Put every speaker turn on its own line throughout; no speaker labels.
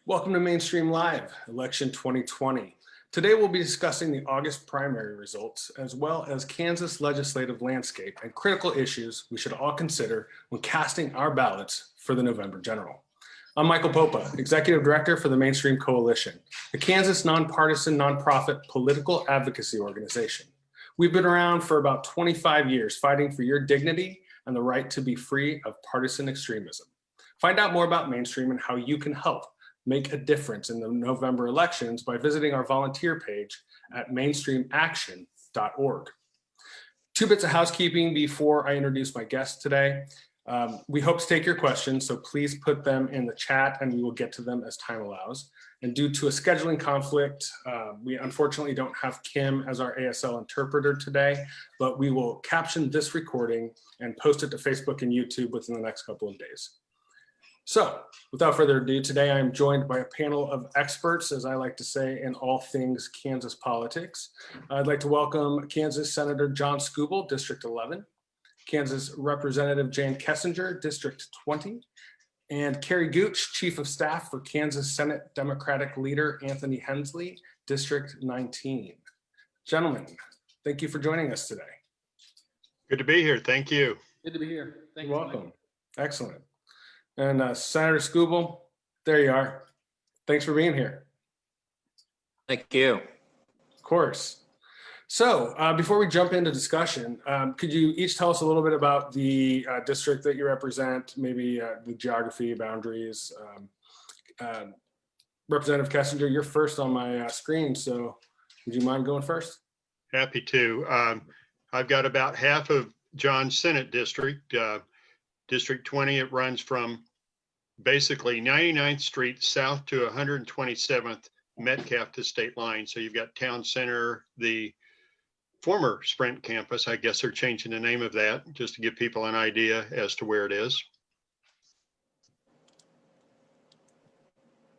Welcome to Mainstream Live, Election 2020. Today we'll be discussing the August primary results, as well as Kansas legislative landscape and critical issues we should all consider when casting our ballots for the November general. I'm Michael Popa, Executive Director for the Mainstream Coalition, a Kansas nonpartisan nonprofit political advocacy organization. We've been around for about 25 years fighting for your dignity and the right to be free of partisan extremism. Find out more about Mainstream and how you can help make a difference in the November elections by visiting our volunteer page at mainstreamaction.org. Two bits of housekeeping before I introduce my guest today. We hope to take your questions, so please put them in the chat and we will get to them as time allows. And due to a scheduling conflict, we unfortunately don't have Kim as our ASL interpreter today, but we will caption this recording and post it to Facebook and YouTube within the next couple of days. So without further ado, today I am joined by a panel of experts, as I like to say, in all things Kansas politics. I'd like to welcome Kansas Senator John Skubal, District 11, Kansas Representative Jan Kessinger, District 20, and Kerry Gooch, Chief of Staff for Kansas Senate Democratic Leader Anthony Hensley, District 19. Gentlemen, thank you for joining us today.
Good to be here. Thank you.
Good to be here. Thank
You're
you.
welcome. Excellent. And Senator Skubal, there you are. Thanks for being here.
Thank you.
Of course. So before we jump into discussion, could you each tell us a little bit about the district that you represent, maybe the geography, boundaries? Representative Kessinger, you're first on my screen, so would you mind going first?
Happy to. I've got about half of John's Senate district. District 20, it runs from basically 99th Street south to 127th Metcalf to state line. So you've got Town Center, the former Sprint campus. I guess they're changing the name of that just to give people an idea as to where it is.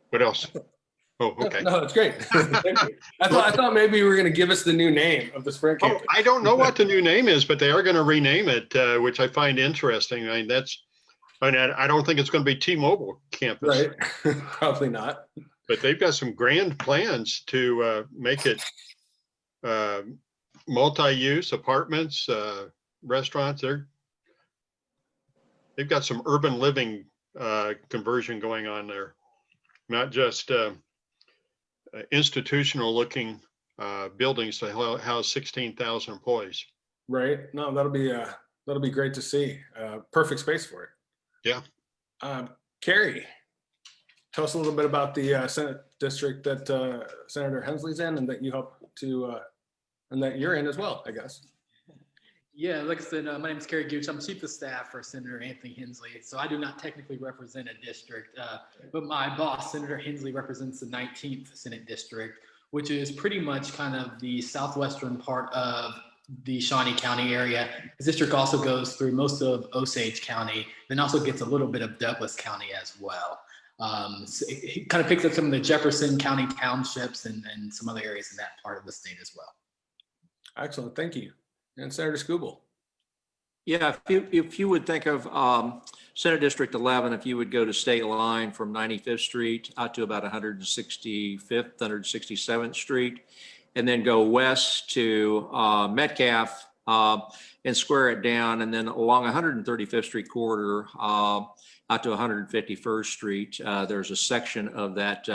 What else? Oh, okay.
No, that's great. Thank you. I thought maybe you were going to give us the new name of the Sprint campus.
I don't know what the new name is, but they are going to rename it, which I find interesting. I don't think it's going to be T-Mobile campus.
Right. Probably not.
But they've got some grand plans to make it multi-use apartments, restaurants. They've got some urban living conversion going on there, not just institutional looking buildings to house 16,000 employees.
Right. No, that'll be great to see. Perfect space for it.
Yeah.
Kerry, tell us a little bit about the Senate district that Senator Hensley's in, and that you help to, and that you're in as well, I guess.
Yeah, like I said, my name is Kerry Gooch. I'm Chief of Staff for Senator Anthony Hensley. So I do not technically represent a district, but my boss, Senator Hensley, represents the 19th Senate District, which is pretty much kind of the southwestern part of the Shawnee County area. His district also goes through most of Osage County, then also gets a little bit of Douglas County as well. So it kind of picks up some of the Jefferson County townships and some other areas in that part of the state as well.
Excellent, thank you. And Senator Skubal.
Yeah, if you would think of Senate District 11, if you would go to state line from 95th Street out to about 165th, 167th Street, and then go west to Metcalf and square it down, and then along 135th Street corridor out to 151st Street, there's a section of that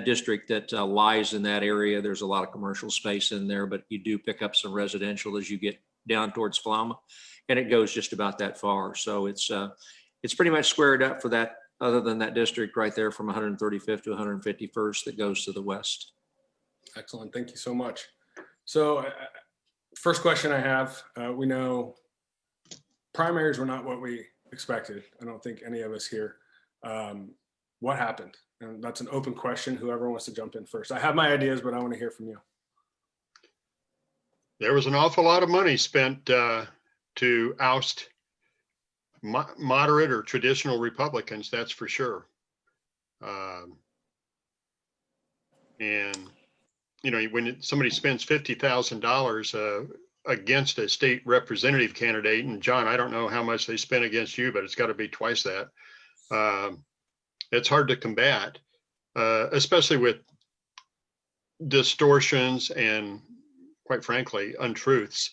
district that lies in that area. There's a lot of commercial space in there, but you do pick up some residential as you get down towards Flama, and it goes just about that far. So it's pretty much squared up for that, other than that district right there from 135th to 151st that goes to the west.
Excellent, thank you so much. So first question I have, we know primaries were not what we expected. I don't think any of us here. What happened? And that's an open question. Whoever wants to jump in first. I have my ideas, but I want to hear from you.
There was an awful lot of money spent to oust moderate or traditional Republicans, that's for sure. And, you know, when somebody spends $50,000 against a state representative candidate, and John, I don't know how much they spent against you, but it's got to be twice that. It's hard to combat. especially with distortions and, quite frankly, untruths,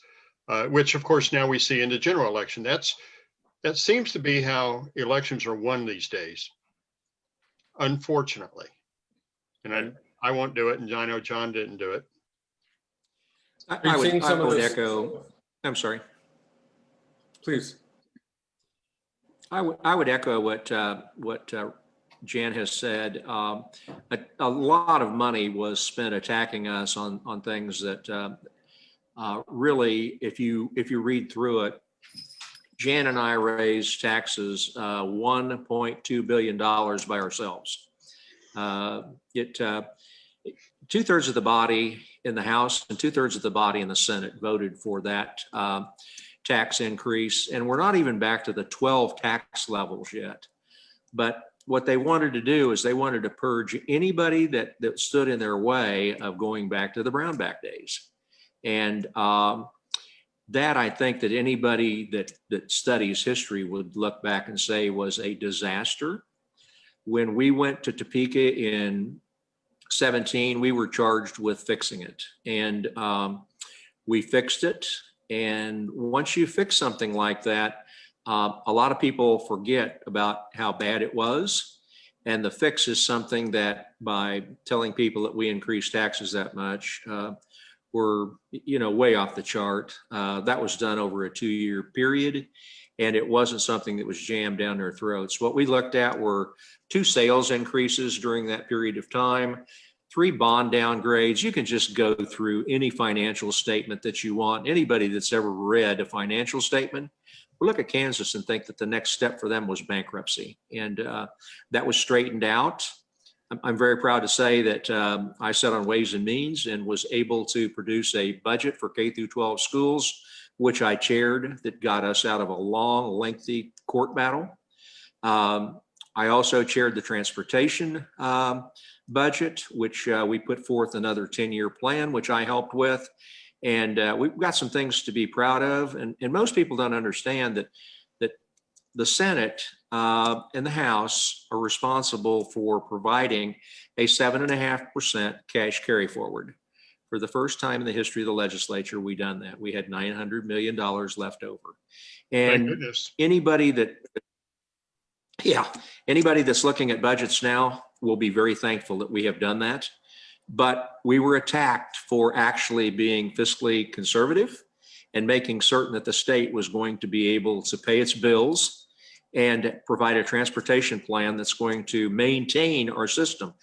which of course now we see in the general election. That seems to be how elections are won these days, unfortunately. And I won't do it, and I know John didn't do it.
I would echo, I'm sorry.
Please.
I would echo what Jan has said. A lot of money was spent attacking us on things that really, if you read through it, Jan and I raised taxes $1.2 billion by ourselves. 2/3 of the body in the House and 2/3 of the body in the Senate voted for that tax increase. And we're not even back to the 12 tax levels yet. But what they wanted to do is they wanted to purge anybody that stood in their way of going back to the Brownback days. And that, I think that anybody that studies history would look back and say was a disaster. When we went to Topeka in 17, we were charged with fixing it, and we fixed it. And once you fix something like that, a lot of people forget about how bad it was. And the fix is something that, by telling people that we increased taxes that much, we're way off the chart. That was done over a 2-year period, and it wasn't something that was jammed down their throats. What we looked at were 2 sales increases during that period of time, 3 bond downgrades. You can just go through any financial statement that you want. Anybody that's ever read a financial statement will look at Kansas and think that the next step for them was bankruptcy. And that was straightened out. I'm very proud to say that I sat on Ways and Means and was able to produce a budget for K through 12 schools, which I chaired, that got us out of a long, lengthy court battle. I also chaired the transportation budget, which we put forth another 10-year plan, which I helped with. And we've got some things to be proud of. And most people don't understand that the Senate and the House are responsible for providing a 7.5% cash carry forward. For the first time in the history of the legislature, we done that. We had $900 million left over. And anybody that's looking at budgets now will be very thankful that we have done that. But we were attacked for actually being fiscally conservative and making certain that the state was going to be able to pay its bills and provide a transportation plan that's going to maintain our system.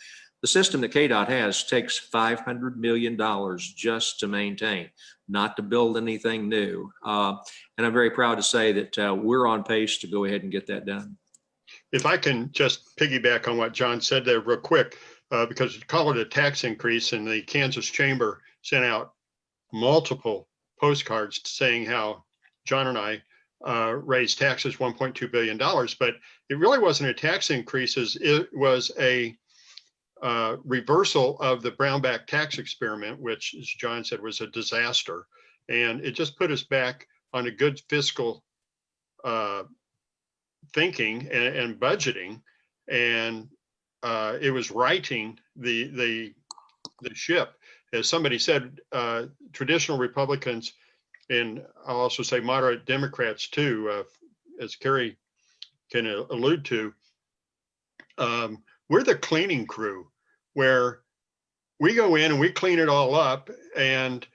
The system that KDOT has takes $500 million just to maintain, not to build anything new. And I'm very proud to say that we're on pace to go ahead and get that done.
If I can just piggyback on what John said there real quick, because you call it a tax increase, and the Kansas Chamber sent out multiple postcards saying how John and I raised taxes $1.2 billion, but it really wasn't a tax increase. It was a reversal of the Brownback tax experiment, which, as John said, was a disaster. And it just put us back on a good fiscal thinking and budgeting. And it was righting the ship. As somebody said, traditional Republicans, and I'll also say moderate Democrats too, as Kerry can allude to, we're the cleaning crew, where we go in and we clean it all up. And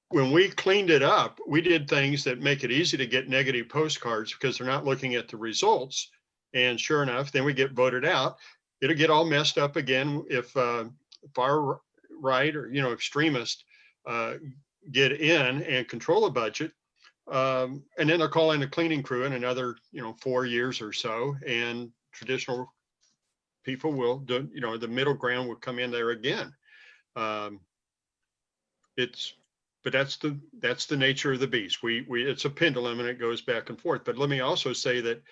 when we cleaned it up, we did things that make it easy to get negative postcards because they're not looking at the results. And sure enough, then we get voted out. It'll get all messed up again if far right or extremists get in and control a budget, and then they'll call in a cleaning crew in another 4 years or so, and traditional people will do, the middle ground will come in there again. But that's the nature of the beast. It's a pendulum and it goes back and forth. But let me also say that,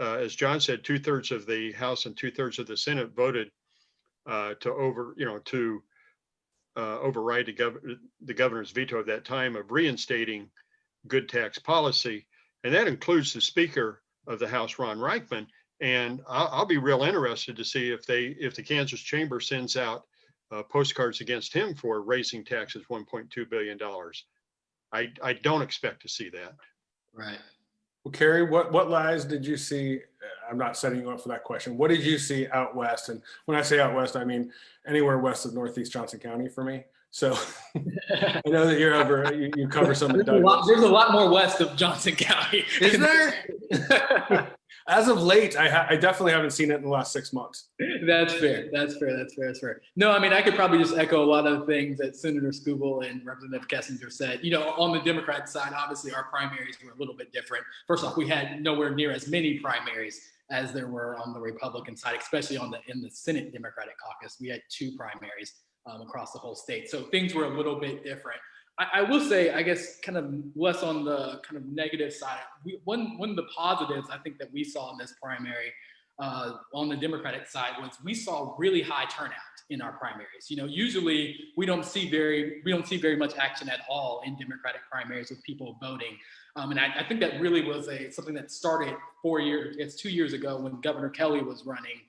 as John said, 2/3 of the House and 2/3 of the Senate voted to override the governor's veto at that time of reinstating good tax policy. And that includes the Speaker of the House, Ron Reichman. And I'll be real interested to see if the Kansas Chamber sends out postcards against him for raising taxes $1.2 billion. I don't expect to see that.
Right.
Well, Kerry, what lies did you see? I'm not setting you up for that question. What did you see out west? And when I say out west, I mean anywhere west of Northeast Johnson County for me. So I know that you're over, you cover some of Douglas.
There's a lot more west of Johnson County.
Is there? As of late, I definitely haven't seen it in the last 6 months.
That's fair. That's fair. No, I mean, I could probably just echo a lot of the things that Senator Skubal and Representative Kessinger said. You know, on the Democrat side, obviously our primaries were a little bit different. First off, we had nowhere near as many primaries as there were on the Republican side, especially in the Senate Democratic caucus. We had 2 primaries across the whole state. So things were a little bit different. I will say, I guess, kind of less on the kind of negative side. One of the positives I think that we saw in this primary on the Democratic side was we saw really high turnout in our primaries. You know, usually we don't see very much action at all in Democratic primaries with people voting. And I think that really was something that started 2 years ago when Governor Kelly was running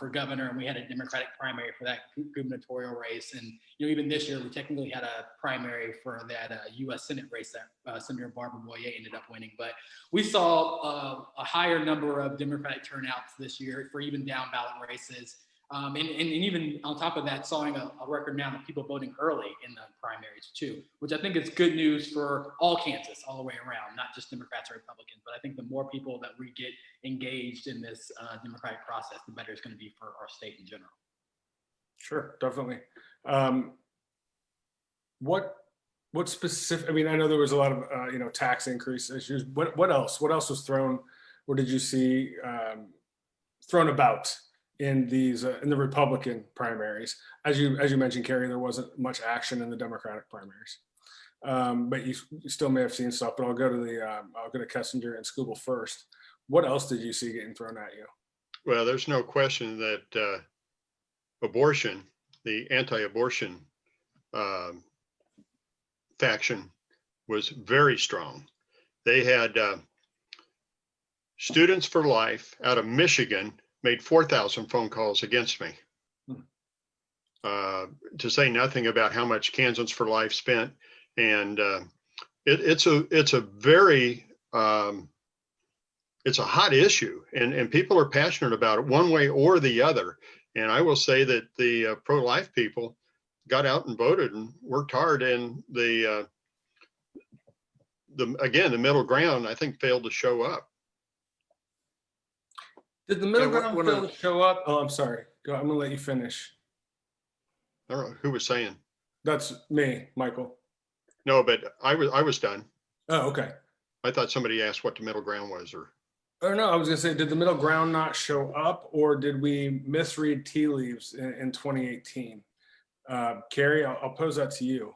for governor, and we had a Democratic primary for that gubernatorial race. And you know, even this year, we technically had a primary for that U.S. Senate race that Senator Barbara Boyer ended up winning. But we saw a higher number of Democratic turnouts this year for even down ballot races. And even on top of that, sawing a record amount of people voting early in the primaries too, which I think is good news for all Kansas, all the way around, not just Democrats or Republicans. But I think the more people that we get engaged in this democratic process, the better it's going to be for our state in general. Sure,
Definitely. What specific? I mean, I know there was a lot of tax increase issues. What else? What else was thrown? What did you see thrown about in these in the Republican primaries? As you mentioned, Kerry, there wasn't much action in the Democratic primaries, but you still may have seen stuff. But I'll go to Kessinger and Skubal first. What else did you see getting thrown at you?
Well, there's no question that abortion, the anti-abortion faction, was very strong. They had Students for Life out of Michigan made 4,000 phone calls against me, to say nothing about how much Kansans for Life spent. And it's a very it's a hot issue, and people are passionate about it one way or the other. And I will say that the pro-life people got out and voted and worked hard, and the middle ground, I think, failed to show up.
Did the middle ground fail to show up? Oh, I'm sorry. I'm gonna let you finish.
I don't know who was saying.
That's me, Michael.
No, but I was done.
Oh, okay.
I thought somebody asked what the middle ground was, or
no, I was gonna say, did the middle ground not show up, or did we misread tea leaves in 2018? Kerry, I'll pose that to you.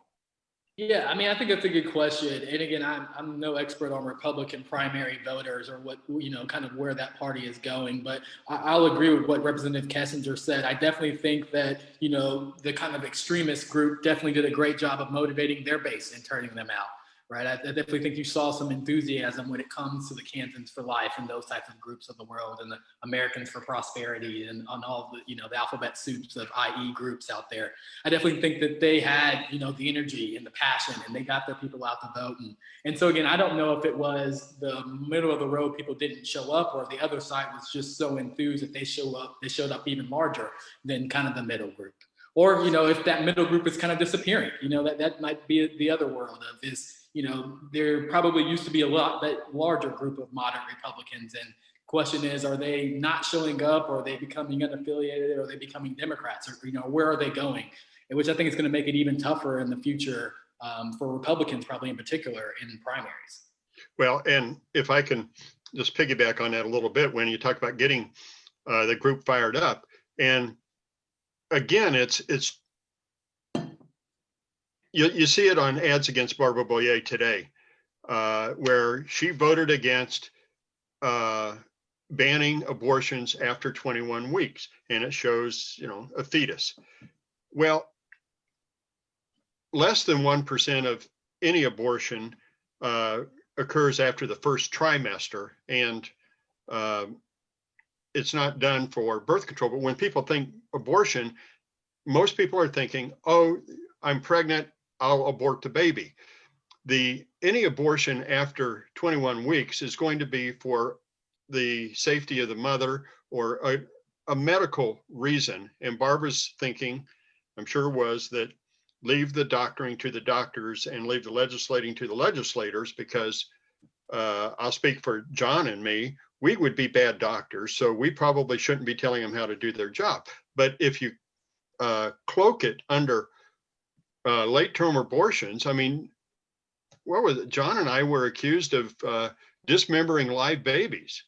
Yeah, I mean, I think that's a good question. And again, I'm no expert on Republican primary voters or what, kind of where that party is going. But I'll agree with what Representative Kessinger said. I definitely think that, the kind of extremist group definitely did a great job of motivating their base and turning them out. Right. I definitely think you saw some enthusiasm when it comes to the Kansans for Life and those types of groups of the world, and the Americans for Prosperity, and on all the, the alphabet soups of IE groups out there. I definitely think that they had, the energy and the passion, and they got their people out to vote. And so, again, I don't know if it was the middle of the road people didn't show up, or the other side was just so enthused that they showed up even larger than kind of the middle group. Or, if that middle group is kind of disappearing, that might be the other world of is, there probably used to be a lot larger group of moderate Republicans. And question is, are they not showing up, or are they becoming unaffiliated, or are they becoming Democrats, or, where are they going? And which I think is going to make it even tougher in the future for Republicans, probably in particular in primaries.
Well, and if I can just piggyback on that a little bit, when you talk about getting the group fired up, and again, you see it on ads against Barbara Boyer today, where she voted against banning abortions after 21 weeks, and it shows, a fetus. Well, less than 1% of any abortion occurs after the first trimester, and it's not done for birth control. But when people think abortion, most people are thinking, oh, I'm pregnant, I'll abort the baby. Any abortion after 21 weeks is going to be for the safety of the mother or a medical reason. And Barbara's thinking, I'm sure, was that leave the doctoring to the doctors and leave the legislating to the legislators, because I'll speak for John and me, we would be bad doctors, so we probably shouldn't be telling them how to do their job. But if you cloak it under late-term abortions, I mean, what was it? John and I were accused of dismembering live babies.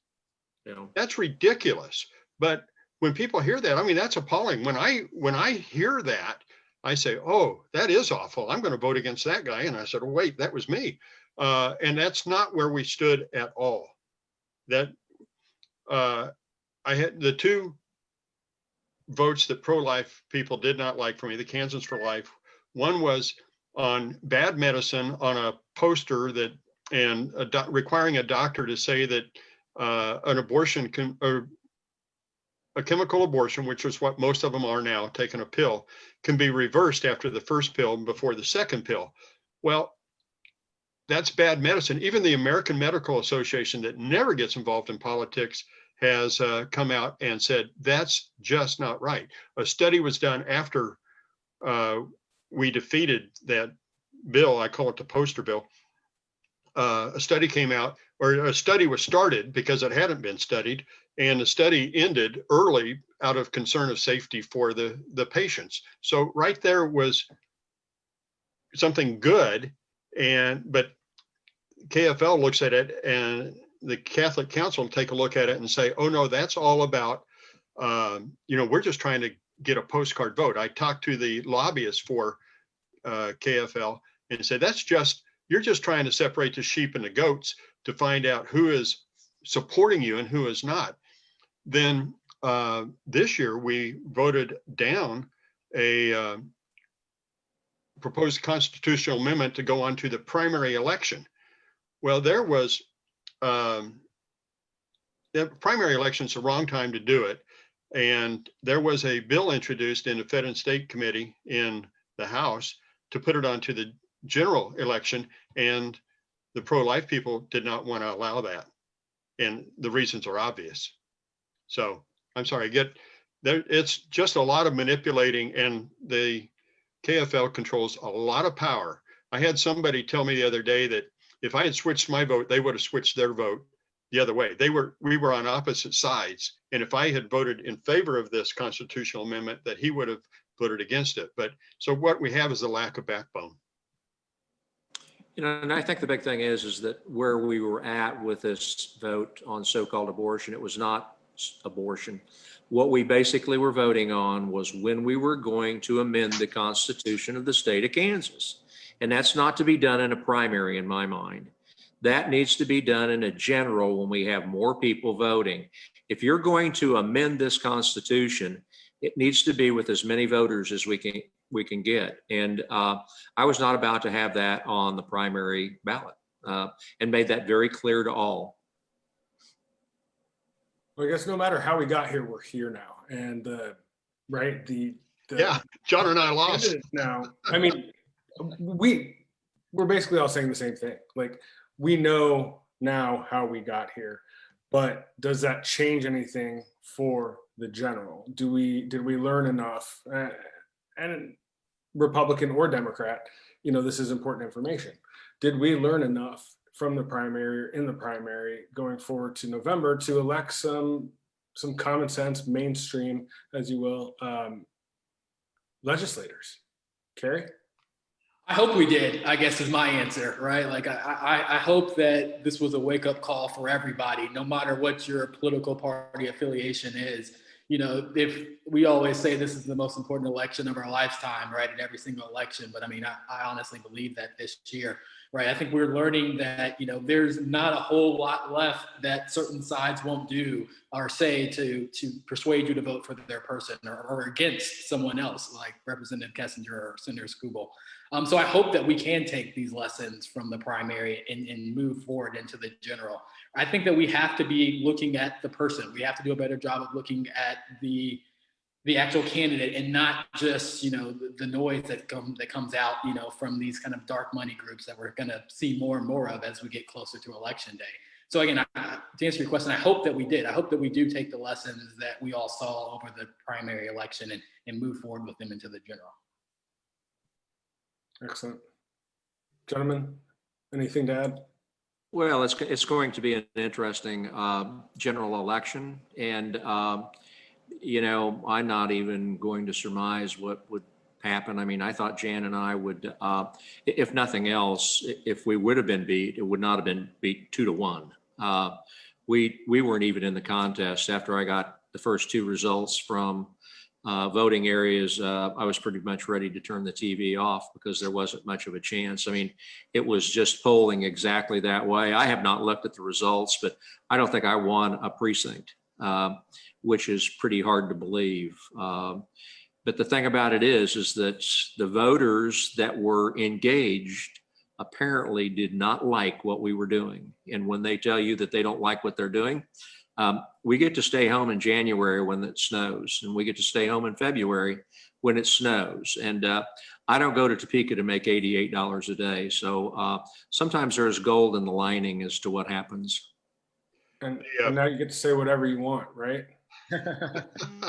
Yeah.
That's ridiculous. But when people hear that, I mean, that's appalling. When I hear that, I say, oh, that is awful. I'm going to vote against that guy. And I said, oh, wait, that was me. And that's not where we stood at all. That I had the two votes that pro-life people did not like for me, the Kansans for Life. One was on bad medicine on a poster that and requiring a doctor to say that an abortion a chemical abortion, which is what most of them are now, taking a pill, can be reversed after the first pill and before the second pill. Well, that's bad medicine. Even the American Medical Association, that never gets involved in politics, has come out and said that's just not right. A study was done after we defeated that bill. I call it the poster bill. A study came out, or a study was started because it hadn't been studied, and the study ended early out of concern of safety for the patients. So right there was something good, but KFL looks at it, and the Catholic Council take a look at it and say, oh no, that's all about, we're just trying to get a postcard vote. I talked to the lobbyists for KFL and said, you're just trying to separate the sheep and the goats to find out who is supporting you and who is not. Then this year we voted down a proposed constitutional amendment to go on to the primary election. Well, there was the primary election is the wrong time to do it. And there was a bill introduced in the Fed and State Committee in the House to put it onto the general election, and the pro-life people did not want to allow that. And the reasons are obvious. So I'm sorry, it's just a lot of manipulating, and the KFL controls a lot of power. I had somebody tell me the other day that if I had switched my vote, they would have switched their vote the other way. We were on opposite sides. And if I had voted in favor of this constitutional amendment, that he would have voted against it. But so what we have is a lack of backbone.
And I think the big thing is that where we were at with this vote on so-called abortion, it was not abortion. What we basically were voting on was when we were going to amend the Constitution of the state of Kansas. And that's not to be done in a primary, in my mind. That needs to be done in a general when we have more people voting. If you're going to amend this Constitution, it needs to be with as many voters as we can get. And I was not about to have that on the primary ballot, and made that very clear to all.
Well, I guess no matter how we got here, we're here now. And right,
yeah, John and I lost
now. I mean, we're basically all saying the same thing. Like, we know now how we got here, but does that change anything for the general? Did we learn enough? And Republican or Democrat, this is important information. Did we learn enough from the primary, or in the primary, going forward to November, to elect some common sense, mainstream, as you will, legislators? Kerry?
I hope we did, I guess, is my answer, right? Like, I hope that this was a wake-up call for everybody, no matter what your political party affiliation is. If we always say this is the most important election of our lifetime, right, in every single election, but I mean, I honestly believe that this year, right? I think we're learning that, there's not a whole lot left that certain sides won't do or say to persuade you to vote for their person or against someone else, like Representative Kessinger or Senator Skubal. So I hope that we can take these lessons from the primary and move forward into the general, I think that we have to be looking at the person. We have to do a better job of looking at the actual candidate and not just, the noise that comes out, from these kind of dark money groups that we're going to see more and more of as we get closer to election day. So again, to answer your question, I hope that we did. I hope that we do take the lessons that we all saw over the primary election and move forward with them into the general.
Excellent. Gentlemen, anything to add?
Well, it's going to be an interesting general election, and I'm not even going to surmise what would happen. I mean, I thought Jan and I would, if nothing else, if we would have been beat, it would not have been beat 2-1. We weren't even in the contest after I got the first two results from voting areas. I was pretty much ready to turn the TV off because there wasn't much of a chance. I mean, it was just polling exactly that way. I have not looked at the results, but I don't think I won a precinct, which is pretty hard to believe. But the thing about it is that the voters that were engaged apparently did not like what we were doing. And when they tell you that they don't like what they're doing, we get to stay home in January when it snows, and we get to stay home in February when it snows. And I don't go to Topeka to make $88 a day. So sometimes there's gold in the lining as to what happens.
And now you get to say whatever you want, right?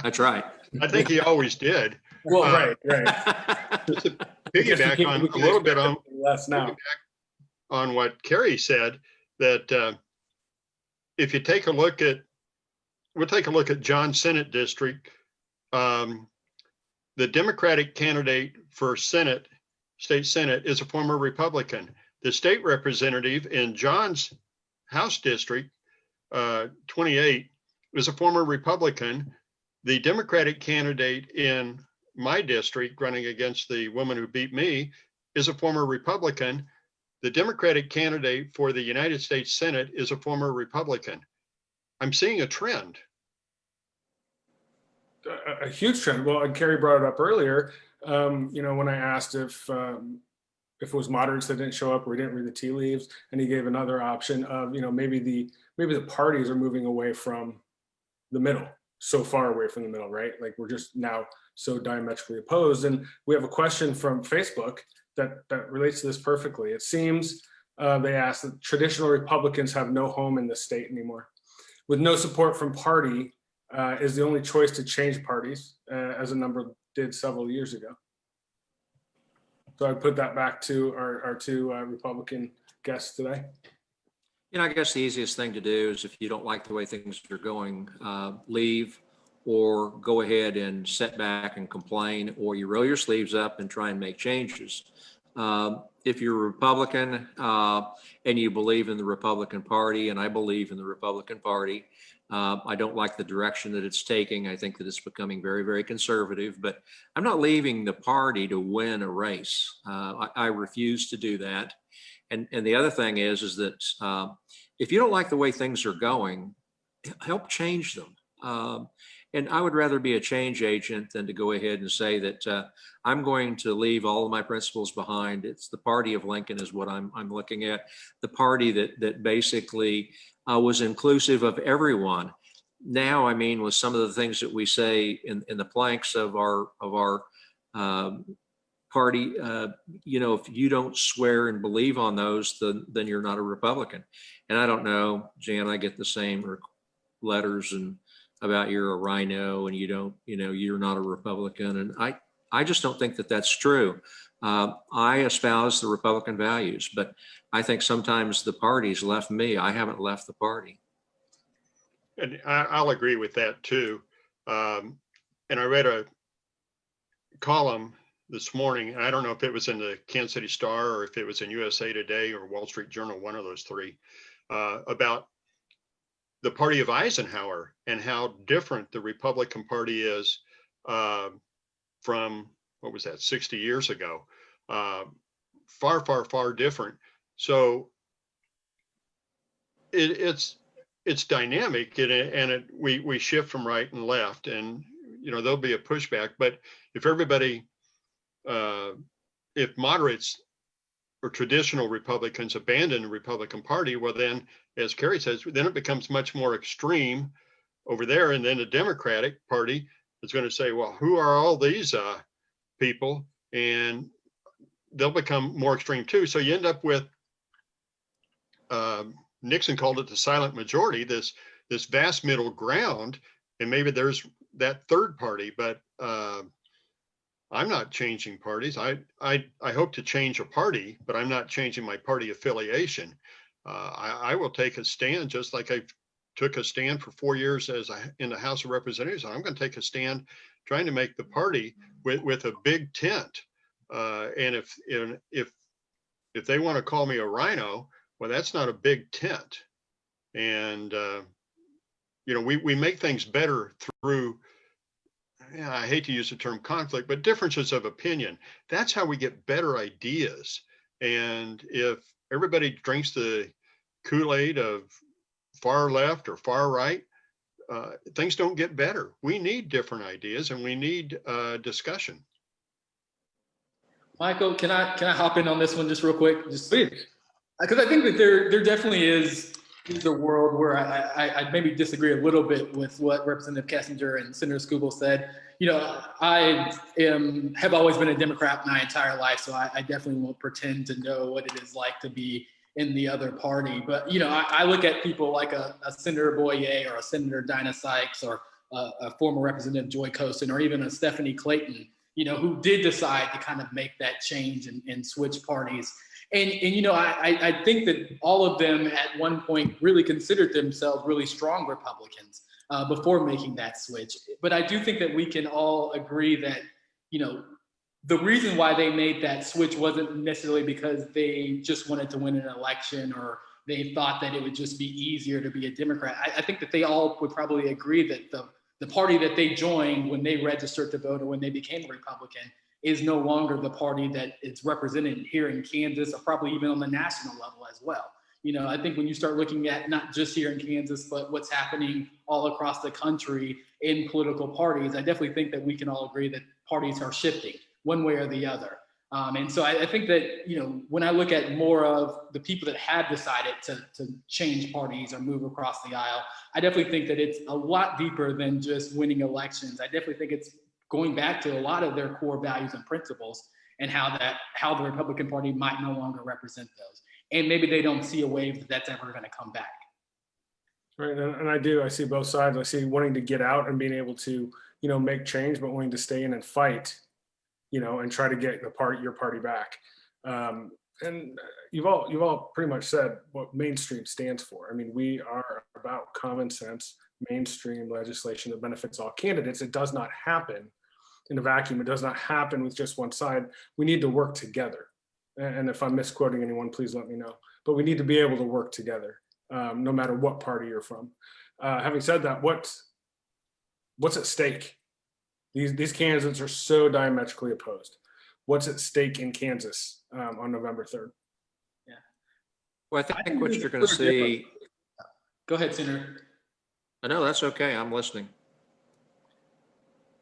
That's right.
I think he always did.
Well, right.
Just to piggyback on a little bit on
less now
on what Kerry said, that if you take a look at, we'll take a look at John Senate District. The Democratic candidate for Senate, state Senate, is a former Republican. The state representative in John's House District, 28, is a former Republican. The Democratic candidate in my district, running against the woman who beat me, is a former Republican. The Democratic candidate for the United States Senate is a former Republican. I'm seeing a trend.
A huge trend. Well, and Kerry brought it up earlier. When I asked if it was moderates that didn't show up or we didn't read the tea leaves, and he gave another option of maybe the parties are moving away from the middle, so far away from the middle, right? Like we're just now so diametrically opposed. And we have a question from Facebook that relates to this perfectly. It seems they asked that traditional Republicans have no home in the state anymore. With no support from party, is the only choice to change parties, as a number did several years ago. So I'd put that back to our two Republican guests today.
I guess the easiest thing to do is if you don't like the way things are going, leave or go ahead and sit back and complain, or you roll your sleeves up and try and make changes. If you're a Republican and you believe in the Republican Party, and I believe in the Republican Party, I don't like the direction that it's taking. I think that it's becoming very, very conservative, but I'm not leaving the party to win a race. I refuse to do that. And the other thing is that if you don't like the way things are going, help change them. And I would rather be a change agent than to go ahead and say that I'm going to leave all of my principles behind. It's the party of Lincoln is what I'm looking at. The party that basically was inclusive of everyone. Now, I mean, with some of the things that we say in the planks of our party, if you don't swear and believe on those, then you're not a Republican. And I don't know, Jan, I get the same letters and about you're a rhino and you're not a Republican. And I just don't think that that's true. I espouse the Republican values, but I think sometimes the party's left me. I haven't left the party.
And I'll agree with that too. And I read a column this morning, and I don't know if it was in the Kansas City Star or if it was in USA Today or Wall Street Journal, one of those three, about the party of Eisenhower and how different the Republican Party is from, what was that, 60 years ago. Far, far, far different. So it's dynamic, and we shift from right and left, and there'll be a pushback. But if everybody, if moderates or traditional Republicans abandon the Republican Party, well then, as Kerry says, then it becomes much more extreme over there. And then the Democratic Party is going to say, well, who are all these people? And they'll become more extreme too. So you end up with, Nixon called it the silent majority, this vast middle ground. And maybe there's that third party, but I'm not changing parties. I hope to change a party, but I'm not changing my party affiliation. I will take a stand, just like I took a stand for 4 years in the House of Representatives. I'm going to take a stand trying to make the party with a big tent. And if they want to call me a rhino, well, that's not a big tent. And we make things better through, I hate to use the term conflict, but differences of opinion. That's how we get better ideas. And if everybody drinks the Kool-Aid of far left or far right, things don't get better. We need different ideas and we need discussion.
Michael, can I hop in on this one just real quick? Just
Please.
because I think that there definitely is a world where I maybe disagree a little bit with what Representative Kessinger and Senator Skubal said. I have always been a Democrat my entire life, so I definitely won't pretend to know what it is like to be in the other party. But, I look at people like a Senator Boyer or a Senator Dinah Sykes or a former Representative Joy Costin or even a Stephanie Clayton, who did decide to kind of make that change and switch parties. And I think that all of them at one point really considered themselves really strong Republicans before making that switch. But I do think that we can all agree that, the reason why they made that switch wasn't necessarily because they just wanted to win an election or they thought that it would just be easier to be a Democrat. I think that they all would probably agree that the party that they joined when they registered to vote or when they became a Republican is no longer the party that is represented here in Kansas or probably even on the national level as well. I think when you start looking at not just here in Kansas, but what's happening all across the country in political parties, I definitely think that we can all agree that parties are shifting one way or the other. And so I think that, when I look at more of the people that have decided to change parties or move across the aisle, I definitely think that it's a lot deeper than just winning elections. I definitely think it's going back to a lot of their core values and principles and how the Republican Party might no longer represent those. And maybe they don't see a wave that's ever going to come back.
Right, and I see both sides. I see wanting to get out and being able to, make change, but wanting to stay in and fight, and try to get your party back. And you've all pretty much said what mainstream stands for. I mean, we are about common sense, mainstream legislation that benefits all candidates. It does not happen in a vacuum. It does not happen with just one side. We need to work together. And if I'm misquoting anyone, please let me know. But we need to be able to work together, no matter what party you're from. Having said that, what's at stake? These candidates are so diametrically opposed. What's at stake in Kansas on November 3rd?
Yeah.
Well, I think what you're going to see.
Go ahead, Senator.
No, that's okay. I'm listening.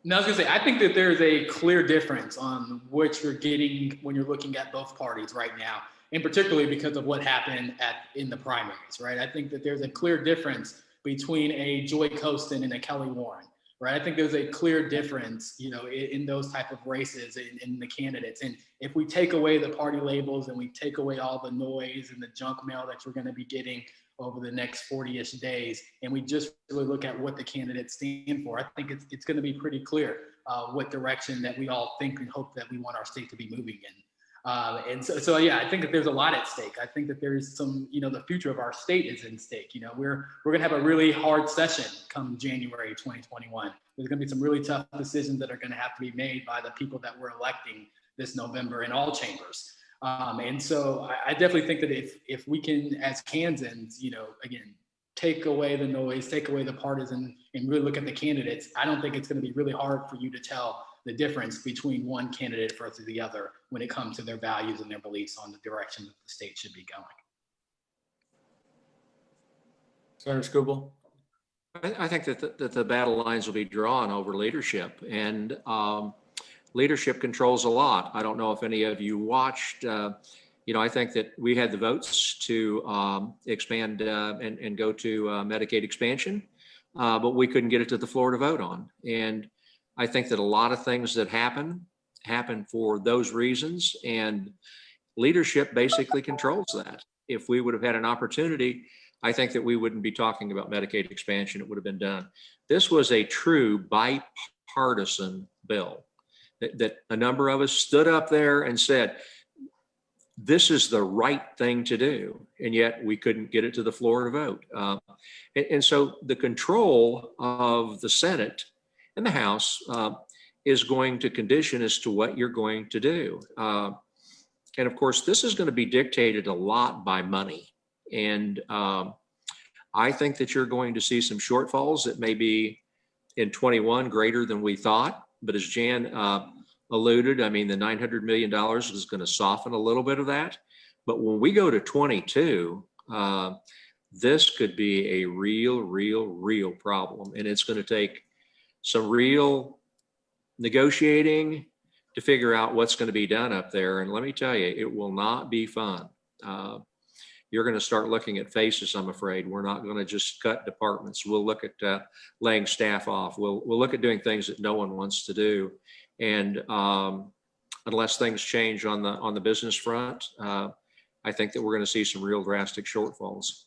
No, I was going to say, I think that there's a clear difference on what you're getting when you're looking at both parties right now, and particularly because of what happened in the primaries, right? I think that there's a clear difference between a Joy Costin and a Kelly Warren, right? I think there's a clear difference, in those type of races in the candidates. And if we take away the party labels and we take away all the noise and the junk mail that you're going to be getting over the next 40-ish days, and we just really look at what the candidates stand for, I think it's going to be pretty clear what direction that we all think and hope that we want our state to be moving in. And so yeah, I think that there's a lot at stake. I think that there's some, the future of our state is in stake. We're going to have a really hard session come January 2021. There's going to be some really tough decisions that are going to have to be made by the people that we're electing this November in all chambers. And so I definitely think that if we can, as Kansans, again, take away the noise, take away the partisan, and really look at the candidates, I don't think it's going to be really hard for you to tell the difference between one candidate versus the other when it comes to their values and their beliefs on the direction that the state should be going.
Senator Skubal?
I think that the battle lines will be drawn over leadership, and leadership controls a lot. I don't know if any of you watched, I think that we had the votes to expand and go to Medicaid expansion, but we couldn't get it to the floor to vote on. And I think that a lot of things that happen for those reasons, and leadership basically controls that. If we would have had an opportunity, I think that we wouldn't be talking about Medicaid expansion. It would have been done. This was a true bipartisan bill that a number of us stood up there and said, this is the right thing to do. And yet we couldn't get it to the floor to vote. And so the control of the Senate and the House is going to condition as to what you're going to do. And of course, this is going to be dictated a lot by money. And I think that you're going to see some shortfalls that may be in 21 greater than we thought. But as Jan alluded, I mean, the $900 million is going to soften a little bit of that. But when we go to 22, this could be a real problem. And it's going to take some real negotiating to figure out what's going to be done up there. And let me tell you, it will not be fun. You're going to start looking at faces, I'm afraid. We're not going to just cut departments. We'll look at laying staff off. We'll look at doing things that no one wants to do. And unless things change on the business front, I think that we're going to see some real drastic shortfalls.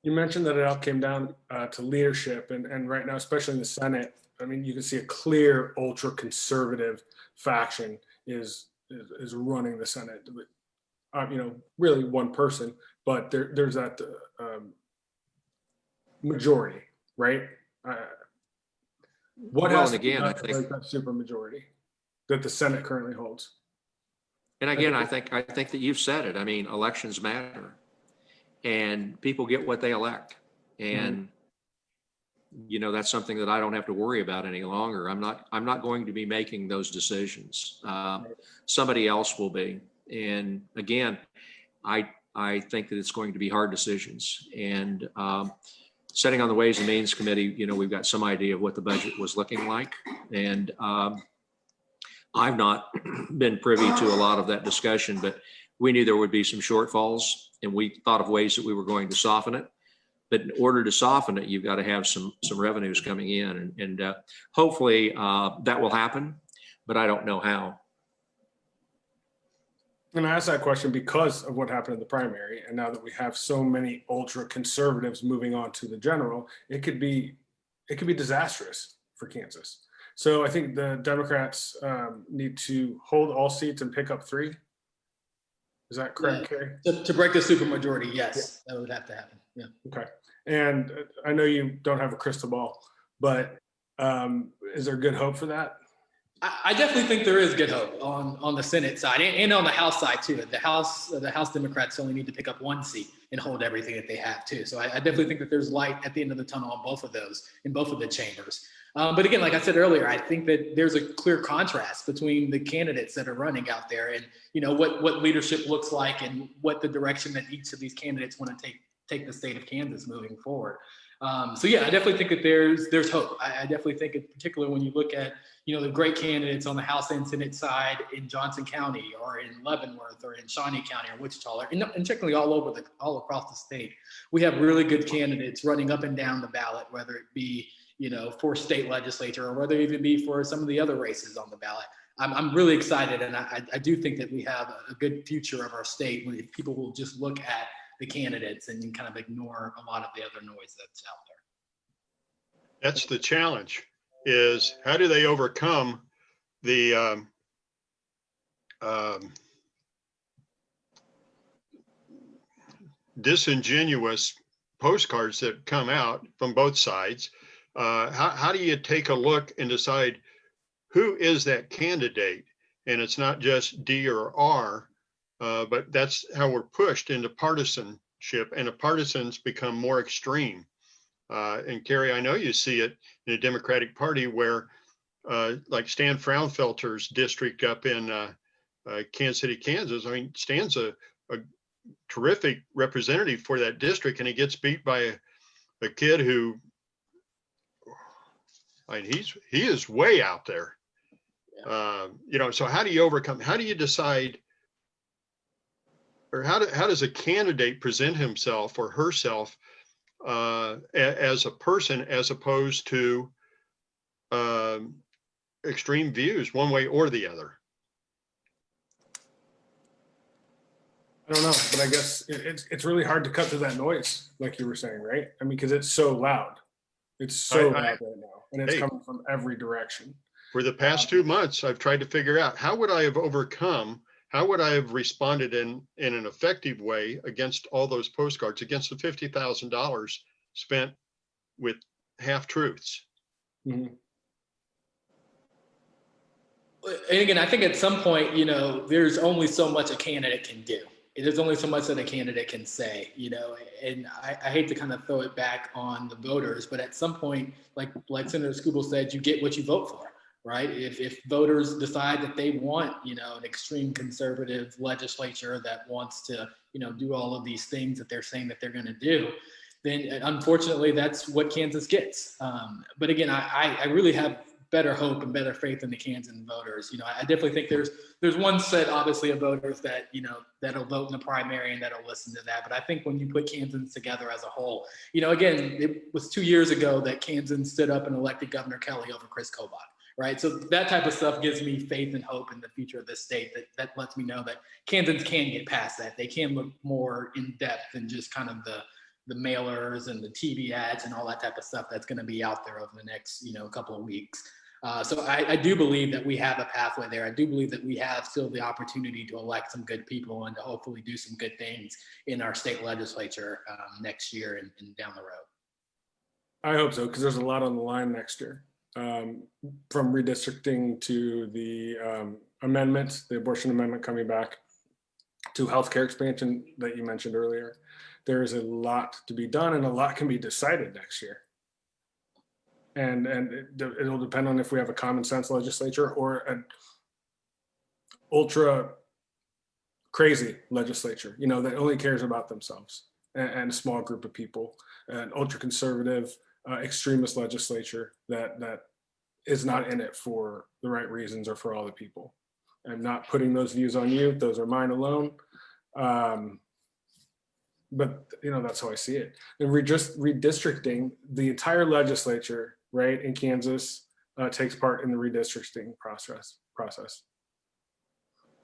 You mentioned that it all came down to leadership, and right now, especially in the Senate, I mean, you can see a clear ultra-conservative faction is running the Senate. Really one person, but there's that majority, right? What
Well,
has
and
to be
again,
done
I
to
think-
break that super majority that the Senate currently holds?
And again, I think that you've said it. I mean, elections matter, and people get what they elect. And that's something that I don't have to worry about any longer. I'm not going to be making those decisions. Somebody else will be. And again, I think that it's going to be hard decisions. And sitting on the Ways and Means Committee, we've got some idea of what the budget was looking like. And I've not been privy to a lot of that discussion, but we knew there would be some shortfalls, and we thought of ways that we were going to soften it. But in order to soften it, you've got to have some revenues coming in, and hopefully that will happen, but I don't know how.
And I asked that question because of what happened in the primary, and now that we have so many ultra conservatives moving on to the general, it could be disastrous for Kansas. So I think the Democrats need to hold all seats and pick up 3. Is that correct, Kerry?
To break the supermajority, yes, that would have to happen. Yeah.
Okay. And I know you don't have a crystal ball, but is there good hope for that?
I definitely think there is good hope on the Senate side and on the House side too. The House Democrats only need to pick up 1 seat and hold everything that they have too. So I definitely think that there's light at the end of the tunnel on both of those in both of the chambers. But again, like I said earlier, I think that there's a clear contrast between the candidates that are running out there and what leadership looks like and what the direction that each of these candidates want to take the state of Kansas moving forward. So yeah, I definitely think that there's hope. I definitely think in particular when you look at the great candidates on the House and Senate side in Johnson County or in Leavenworth or in Shawnee County or Wichita and technically all across the state, we have really good candidates running up and down the ballot, whether it be for state legislature or whether it even be for some of the other races on the ballot. I'm really excited, and I do think that we have a good future of our state when people will just look at the candidates and kind of ignore a lot of the other noise that's out there.
That's the challenge, is how do they overcome the disingenuous postcards that come out from both sides? How do you take a look and decide who is that candidate? And it's not just D or R, but that's how we're pushed into partisanship, and the partisans become more extreme. And Kerry, I know you see it in the Democratic Party where like Stan Fraunfelter's district up in Kansas City, Kansas. I mean, Stan's a terrific representative for that district, and he gets beat by a kid who, I mean, he is way out there. So how do you overcome? How do you decide or how does a candidate present himself or herself as a person, as opposed to extreme views one way or the other?
I don't know, but I guess it's really hard to cut through that noise, like you were saying, right? I mean, because it's so loud. It's so loud right now, and it's coming from every direction.
For the past 2 months, I've tried to figure out how would I have responded in an effective way against all those postcards, against the $50,000 spent with half truths.
Mm-hmm.
And again, I think at some point, you know, there's only so much a candidate can do. There's only so much that a candidate can say, you know, and I hate to kind of throw it back on the voters, but at some point, like Senator Skubal said, you get what you vote for, right? If voters decide that they want, you know, an extreme conservative legislature that wants to, you know, do all of these things that they're saying that they're going to do, then unfortunately that's what Kansas gets. But again, I really have better hope and better faith in the Kansas voters. You know, I definitely think there's one set, obviously, of voters that, you know, that'll vote in the primary and that'll listen to that. But I think when you put Kansans together as a whole, you know, again, it was 2 years ago that Kansas stood up and elected Governor Kelly over Chris Kobach, right? So that type of stuff gives me faith and hope in the future of this state. That lets me know that Kansans can get past that. They can look more in depth than just kind of the mailers and the TV ads and all that type of stuff that's going to be out there over the next, you know, couple of weeks. So I do believe that we have a pathway there. I do believe that we have still the opportunity to elect some good people and to hopefully do some good things in our state legislature next year and down the road.
I hope so, because there's a lot on the line next year, from redistricting to the amendments, the abortion amendment coming back, to healthcare expansion that you mentioned earlier. There is a lot to be done, and a lot can be decided next year. And it'll depend on if we have a common sense legislature or an ultra crazy legislature, you know, that only cares about themselves and a small group of people, an ultra conservative extremist legislature that is not in it for the right reasons or for all the people. I'm not putting those views on you. Those are mine alone. But, you know, that's how I see it. And we're just redistricting the entire legislature, right, in Kansas takes part in the redistricting process.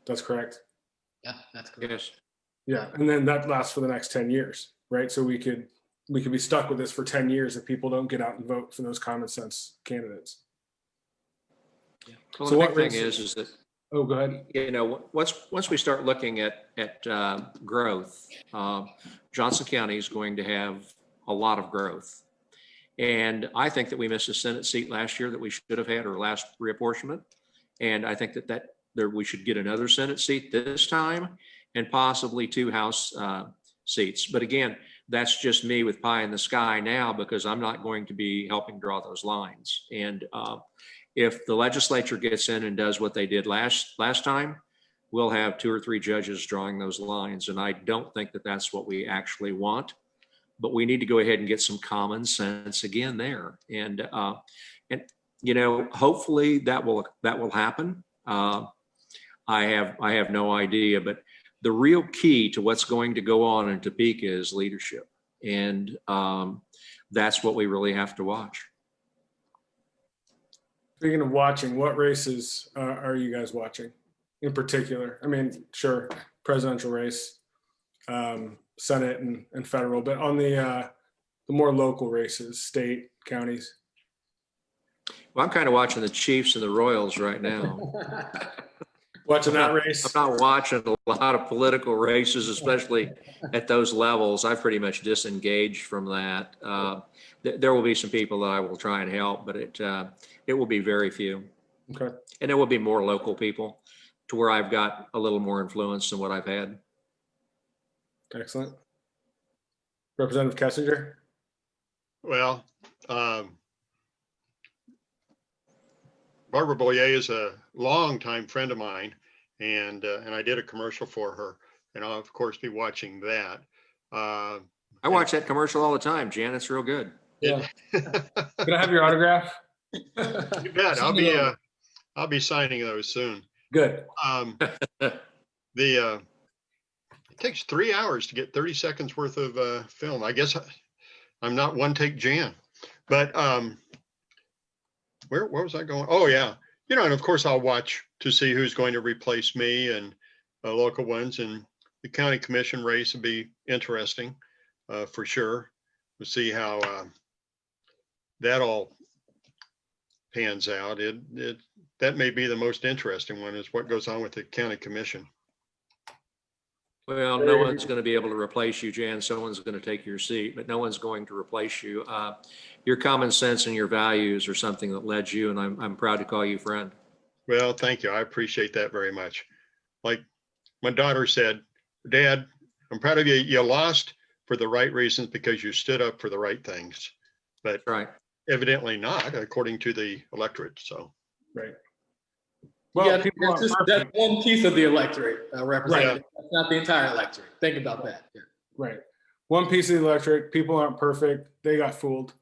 That's correct?
Yeah, that's correct.
Yes.
Yeah, and then that lasts for the next 10 years, right? So we could be stuck with this for 10 years if people don't get out and vote for those common sense candidates.
Yeah. Well,
So
the
what
big thing
races-
is that,
Oh, go ahead.
you know, once we start looking at growth, Johnson County is going to have a lot of growth. And I think that we missed a Senate seat last year that we should have had, or last reapportionment. And I think that we should get another Senate seat this time, and possibly 2 House seats. But again, that's just me with pie in the sky now, because I'm not going to be helping draw those lines. And if the legislature gets in and does what they did last time, we'll have 2 or 3 judges drawing those lines. And I don't think that that's what we actually want, but we need to go ahead and get some common sense again there. And you know, hopefully that will happen. I have no idea, but the real key to what's going to go on in Topeka is leadership. And that's what we really have to watch.
Speaking of watching, what races are you guys watching in particular? I mean, sure, presidential race, Senate and federal, but on the more local races, state, counties.
Well, I'm kind of watching the Chiefs and the Royals right now.
Watching that race.
I'm not watching a lot of political races, especially at those levels. I've pretty much disengaged from that. There will be some people that I will try and help, but it will be very few.
Okay.
And there will be more local people to where I've got a little more influence than what I've had.
Excellent. Representative Kessinger.
Well, Barbara Boyer is a longtime friend of mine, and I did a commercial for her, and I'll of course be watching that.
I watch that commercial all the time, Jan. It's real good.
Yeah. Can I have your autograph?
You bet. I'll be signing those soon.
Good.
It takes 3 hours to get 30 seconds worth of film. I guess I'm not one take Jan, but where was I going? Oh yeah. And of course I'll watch to see who's going to replace me and local ones, and the county commission race will be interesting for sure. We'll see how that all pans out. That may be the most interesting one, is what goes on with the county commission.
Well, no one's going to be able to replace you, Jan. Someone's going to take your seat, but no one's going to replace you. Your common sense and your values are something that led you, and I'm proud to call you friend.
Well, thank you. I appreciate that very much. Like my daughter said, Dad, I'm proud of you. You lost for the right reasons because you stood up for the right things, but
Right.
evidently not, according to the electorate. So,
Right.
Well,
Well, people aren't
that's
perfect.
one piece of the electorate represented.
Right.
That's not the entire electorate. Think about that. Yeah.
Right. One piece of the electorate, people aren't perfect. They got fooled.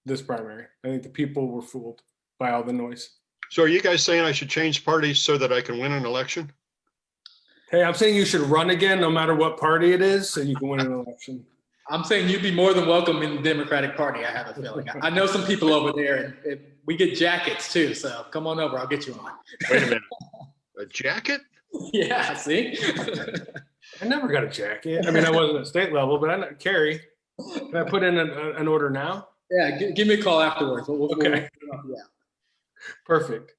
This primary. I think the people were fooled by all the noise.
so are you guys saying I should change parties so that I can win an election?
Hey, I'm saying you should run again, no matter what party it is, so you can win an election.
I'm saying you'd be more than welcome in the Democratic Party. I have a feeling. I know some people over there, and we get jackets too. So come on over. I'll get you on.
Wait a minute. A jacket?
Yeah. See.
I never got a jacket. I mean, I wasn't at state level, but I know Kerry. Can I put in an order now?
Yeah. Give me a call afterwards.
Okay.
Yeah.
Perfect.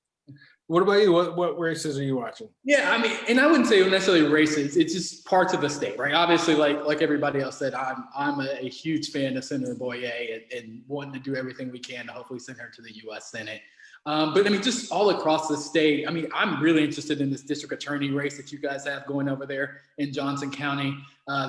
What about you? What races are you watching?
Yeah, I mean, and I wouldn't say necessarily races. It's just parts of the state, right? Obviously, like everybody else said, I'm a huge fan of Senator Boyer and wanting to do everything we can to hopefully send her to the U.S. Senate. But I mean, just all across the state. I mean, I'm really interested in this district attorney race that you guys have going over there in Johnson County.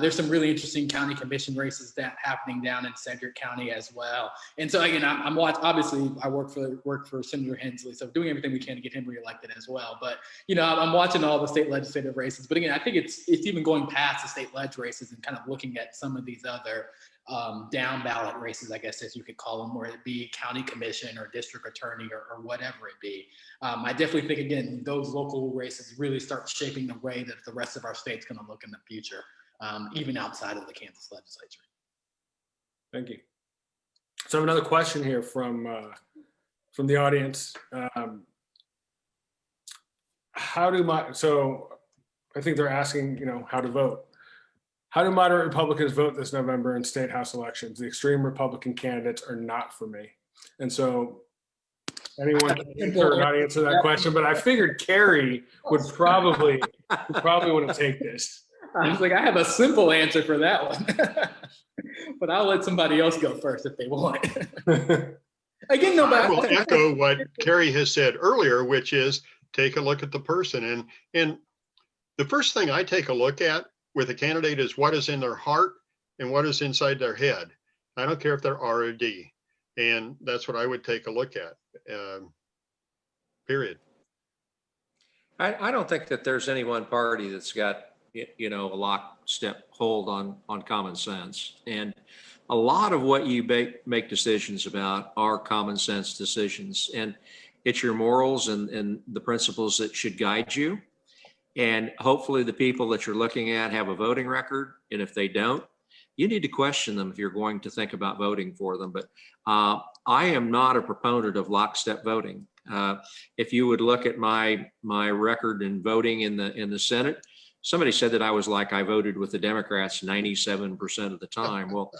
There's some really interesting county commission races that happening down in Cedric County as well. And so again, I'm watching. Obviously, I work for Senator Hensley, so doing everything we can to get him reelected as well. But I'm watching all the state legislative races. But again, I think it's even going past the state leg races and kind of looking at some of these other down ballot races, I guess, as you could call them, whether it be county commission or district attorney or whatever it be. I definitely think, again, those local races really start shaping the way that the rest of our state's going to look in the future, even outside of the Kansas legislature.
Thank you. So I have another question here from the audience. So I think they're asking, how to vote. How do moderate Republicans vote this November in state house elections? The extreme Republican candidates are not for me. And so anyone can answer or not answer that question, but I figured Kerry would probably want to take this.
I was like, I have a simple answer for that one, but I'll let somebody else go first if they want. Again, no,
I will echo what Kerry has said earlier, which is take a look at the person. And the first thing I take a look at with a candidate is what is in their heart and what is inside their head. I don't care if they're R or D. And that's what I would take a look at, period.
I don't think that there's any one party that's got, a lockstep hold on common sense. And a lot of what you make decisions about are common sense decisions. And it's your morals and the principles that should guide you. And hopefully the people that you're looking at have a voting record. And if they don't, you need to question them if you're going to think about voting for them. But I am not a proponent of lockstep voting. If you would look at my record in voting in the Senate, somebody said that I was like I voted with the Democrats 97% of the time. Well,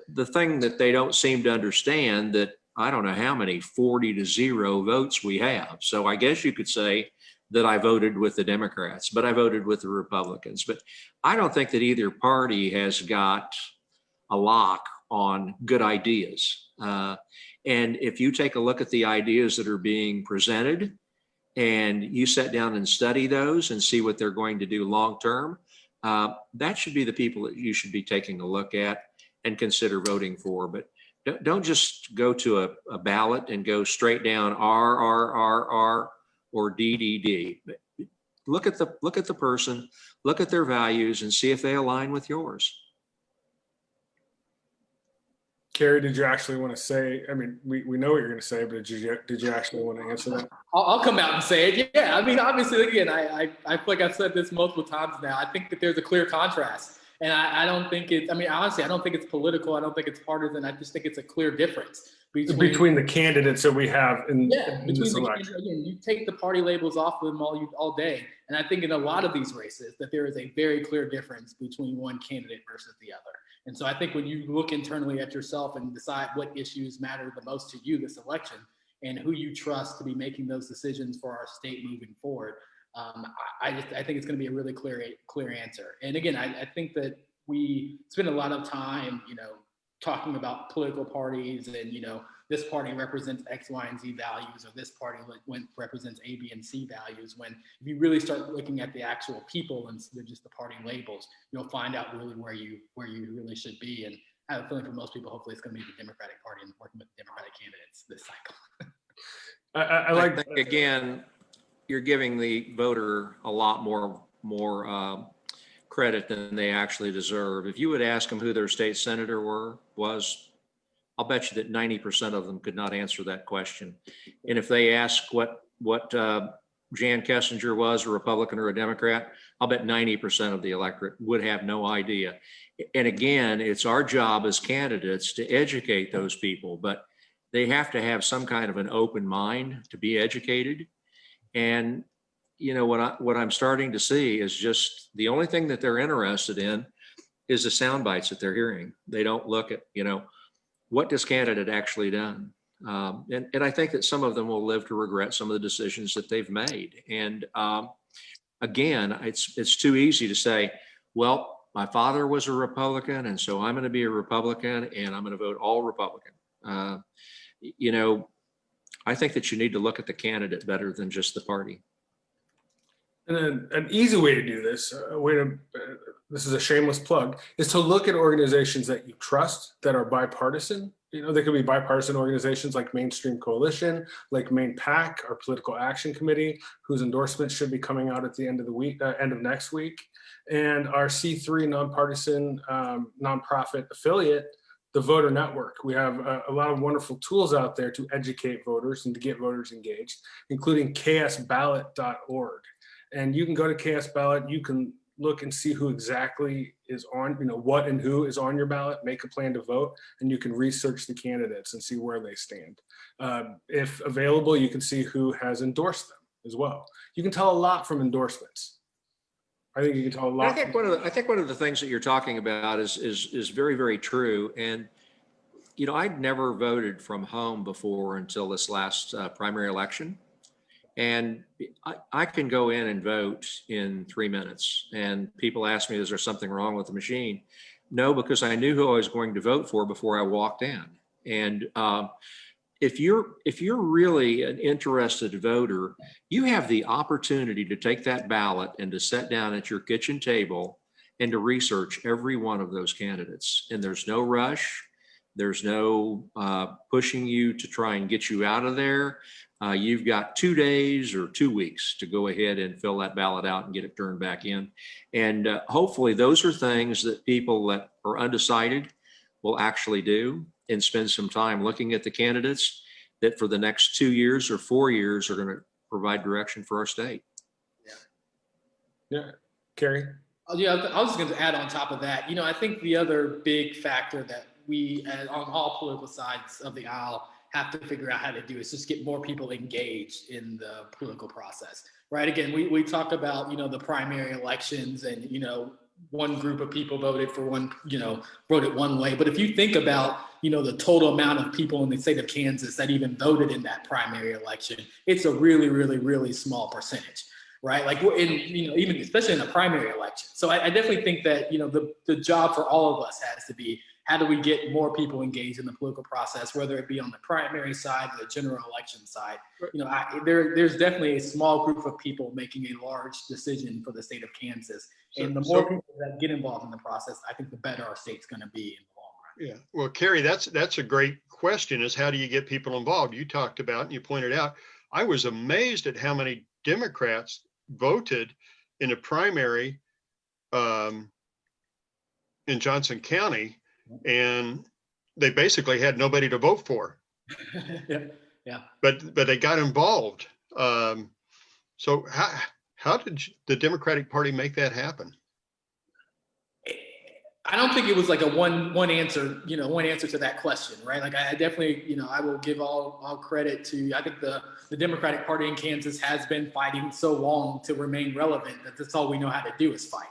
the thing that they don't seem to understand that I don't know how many 40-0 votes we have. So I guess you could say that I voted with the Democrats, but I voted with the Republicans. But I don't think that either party has got a lock on good ideas. And if you take a look at the ideas that are being presented and you sit down and study those and see what they're going to do long-term, that should be the people that you should be taking a look at and consider voting for. But don't just go to a ballot and go straight down R or D. Look at the person, look at their values and see if they align with yours.
Kerry, did you actually want to say, I mean, we know what you're going to say, but did you actually want to answer that?
I'll come out and say it. Yeah, I mean, obviously, again, I feel like I've said this multiple times now. I think that there's a clear contrast. And I don't think it's, I mean, honestly, I don't think it's political. I don't think it's partisan. I just think it's a clear difference
Between the candidates that we have in this election.
Again, you take the party labels off of them all day. And I think in a lot of these races that there is a very clear difference between one candidate versus the other. And so I think when you look internally at yourself and decide what issues matter the most to you this election and who you trust to be making those decisions for our state moving forward, I think it's going to be a really clear answer. And again, I think that we spend a lot of time, talking about political parties and, this party represents X, Y, and Z values, or this party represents A, B, and C values. When if you really start looking at the actual people instead of just the party labels, you'll find out really where you really should be. And I have a feeling for most people, hopefully it's going to be the Democratic Party and working with the Democratic candidates this cycle.
I think, again, you're giving the voter a lot more credit than they actually deserve. If you would ask them who their state senator was, I'll bet you that 90% of them could not answer that question. And if they ask what Jan Kessinger was, a Republican or a Democrat, I'll bet 90% of the electorate would have no idea. And again, it's our job as candidates to educate those people, but they have to have some kind of an open mind to be educated. And what I'm starting to see is just the only thing that they're interested in is the sound bites that they're hearing. They don't look at, what this candidate actually done. And I think that some of them will live to regret some of the decisions that they've made. And again, it's too easy to say, well, my father was a Republican, and so I'm going to be a Republican, and I'm going to vote all Republican. I think that you need to look at the candidate better than just the party.
And then an easy way to do this, this is a shameless plug, is to look at organizations that you trust that are bipartisan. They could be bipartisan organizations like Mainstream Coalition, like Maine PAC, our Political Action Committee, whose endorsements should be coming out at the end of next week, and our C3 nonpartisan nonprofit affiliate, the Voter Network. We have a lot of wonderful tools out there to educate voters and to get voters engaged, including ksballot.org. And you can go to KS Ballot, you can look and see who exactly is on, what and who is on your ballot, make a plan to vote, and you can research the candidates and see where they stand. If available, you can see who has endorsed them as well. You can tell a lot from endorsements. I think you can tell a lot.
I think one of the things that you're talking about is very, very true. And, I'd never voted from home before until this last primary election. And I can go in and vote in 3 minutes. And people ask me, is there something wrong with the machine? No, because I knew who I was going to vote for before I walked in. And if you're really an interested voter, you have the opportunity to take that ballot and to sit down at your kitchen table and to research every one of those candidates. And there's no rush. There's no pushing you to try and get you out of there. You've got 2 days or 2 weeks to go ahead and fill that ballot out and get it turned back in. And hopefully those are things that people that are undecided will actually do and spend some time looking at the candidates that for the next 2 years or 4 years are going to provide direction for our state.
Yeah. Kerry?
Yeah, I was going to add on top of that, I think the other big factor that we on all political sides of the aisle have to figure out how to do is just get more people engaged in the political process, right? Again, we talk about, the primary elections and, one group of people voted for one, voted one way. But if you think about, the total amount of people in the state of Kansas that even voted in that primary election, it's a really, really, really small percentage, right? Like even especially in the primary election. So I definitely think that, the job for all of us has to be, how do we get more people engaged in the political process, whether it be on the primary side or the general election side? There's definitely a small group of people making a large decision for the state of Kansas. And the more people that get involved in the process, I think the better our state's going to be in the long run.
Yeah. Well, Kerry, that's a great question, is how do you get people involved? You talked about, and you pointed out, I was amazed at how many Democrats voted in a primary in Johnson County. And they basically had nobody to vote for,
Yeah.
but they got involved. So how did the Democratic Party make that happen?
I don't think it was like a one answer, one answer to that question, right? Like I definitely, I will give all credit to, I think the Democratic Party in Kansas has been fighting so long to remain relevant that that's all we know how to do is fight.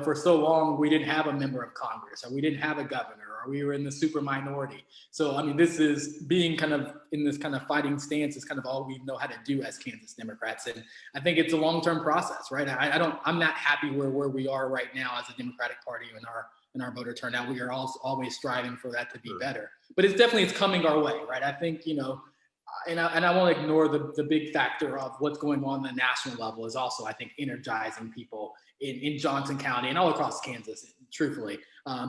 For so long, we didn't have a member of Congress, or we didn't have a governor, or we were in the super minority. So, I mean, this is being kind of in this kind of fighting stance is kind of all we know how to do as Kansas Democrats. And I think it's a long-term process, right? I'm not happy where we are right now as a Democratic Party in our voter turnout. We are always striving for that to be better, but it's coming our way, right? I think, and I won't ignore the big factor of what's going on the national level is also, I think, energizing people in Johnson County and all across Kansas, truthfully,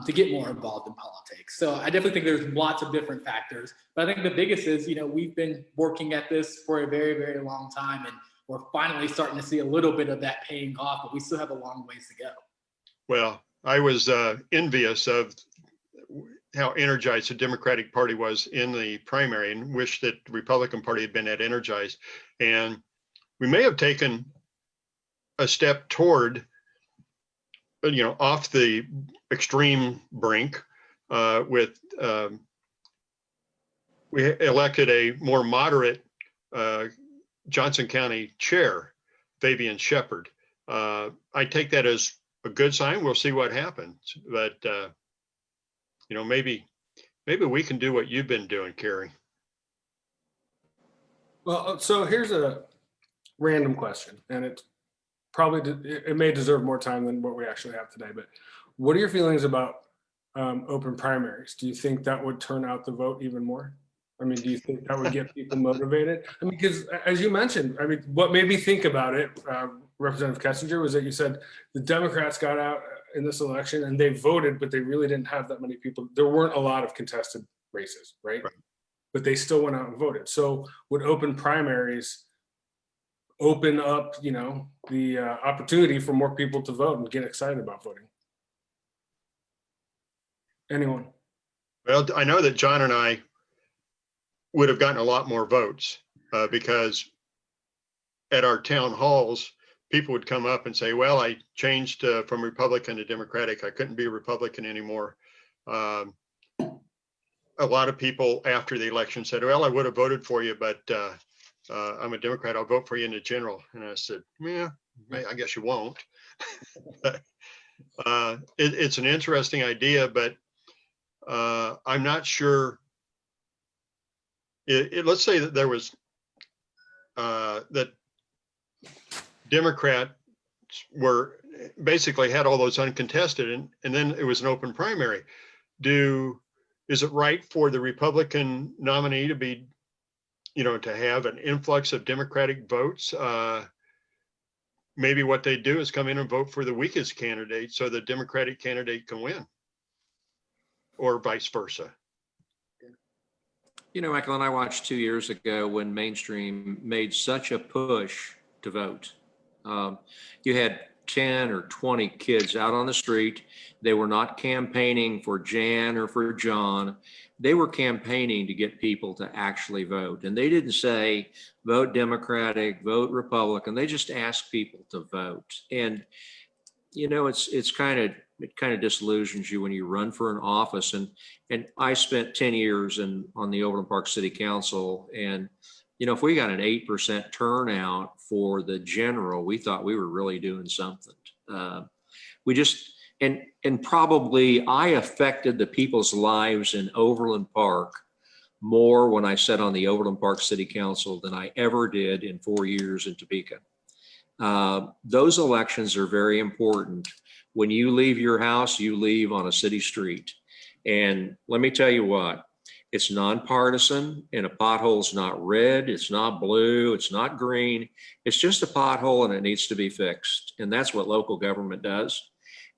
to get more involved in politics. So I definitely think there's lots of different factors, but I think the biggest is, we've been working at this for a very, very long time, and we're finally starting to see a little bit of that paying off, but we still have a long ways to go.
Well, I was envious of how energized the Democratic Party was in the primary, and wish that the Republican Party had been that energized. And we may have taken a step toward, off the extreme brink with we elected a more moderate Johnson County chair, Fabian Shepard. I take that as a good sign. We'll see what happens, but maybe we can do what you've been doing, Kerry.
Well, so here's a random question, and it may deserve more time than what we actually have today, but what are your feelings about open primaries? Do you think that would turn out the vote even more? I mean, do you think that would get people motivated? I mean, because as you mentioned, I mean, what made me think about it, Representative Kessinger, was that you said the Democrats got out in this election and they voted, but they really didn't have that many people. There weren't a lot of contested races, right? But they still went out and voted. So would open primaries open up, the opportunity for more people to vote and get excited about voting? Anyone?
Well, I know that John and I would have gotten a lot more votes because at our town halls, people would come up and say, well, I changed from Republican to Democratic. I couldn't be a Republican anymore. A lot of people after the election said, well, I would have voted for you, but I'm a Democrat. I'll vote for you in the general. And I said, yeah, I guess you won't. It's an interesting idea, but I'm not sure. Let's say that there was that Democrats were basically had all those uncontested, and then it was an open primary. Is it right for the Republican nominee to be, to have an influx of Democratic votes? Maybe what they do is come in and vote for the weakest candidate so the Democratic candidate can win, or vice versa.
Michael, and I watched 2 years ago when mainstream made such a push to vote. You had 10 or 20 kids out on the street. They were not campaigning for Jan or for John. They were campaigning to get people to actually vote. And they didn't say vote Democratic, vote Republican. They just asked people to vote. And, it kind of disillusions you when you run for an office. And I spent 10 years on the Overland Park City Council. And, if we got an 8% turnout for the general, we thought we were really doing something. We just, and probably I affected the people's lives in Overland Park more when I sat on the Overland Park City Council than I ever did in 4 years in Topeka. Those elections are very important. When you leave your house, you leave on a city street. And let me tell you what, it's nonpartisan, and a pothole's not red, it's not blue, it's not green. It's just a pothole and it needs to be fixed. And that's what local government does.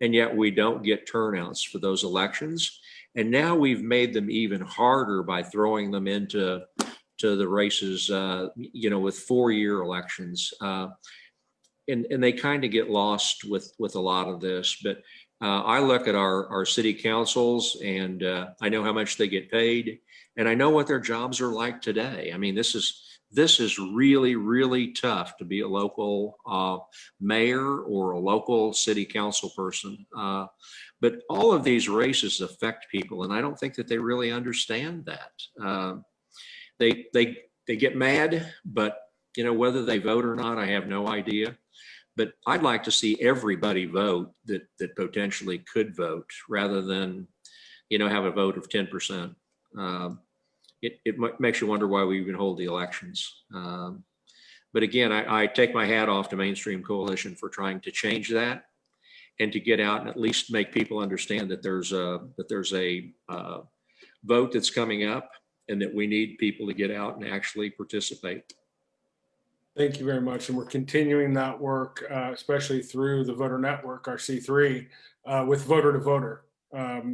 And yet we don't get turnouts for those elections. And now we've made them even harder by throwing them into the races, with 4-year elections. And they kind of get lost with a lot of this. But, I look at our city councils and I know how much they get paid, and I know what their jobs are like today. I mean, this is really, really tough to be a local mayor or a local city council person. But all of these races affect people, and I don't think that they really understand that. They get mad, but whether they vote or not, I have no idea. But I'd like to see everybody vote that potentially could vote, rather than have a vote of 10%. It makes you wonder why we even hold the elections. But again, I take my hat off to Mainstream Coalition for trying to change that and to get out and at least make people understand that there's a vote that's coming up and that we need people to get out and actually participate.
Thank you very much. And we're continuing that work, especially through the Voter Network, our C3, with Voter to Voter,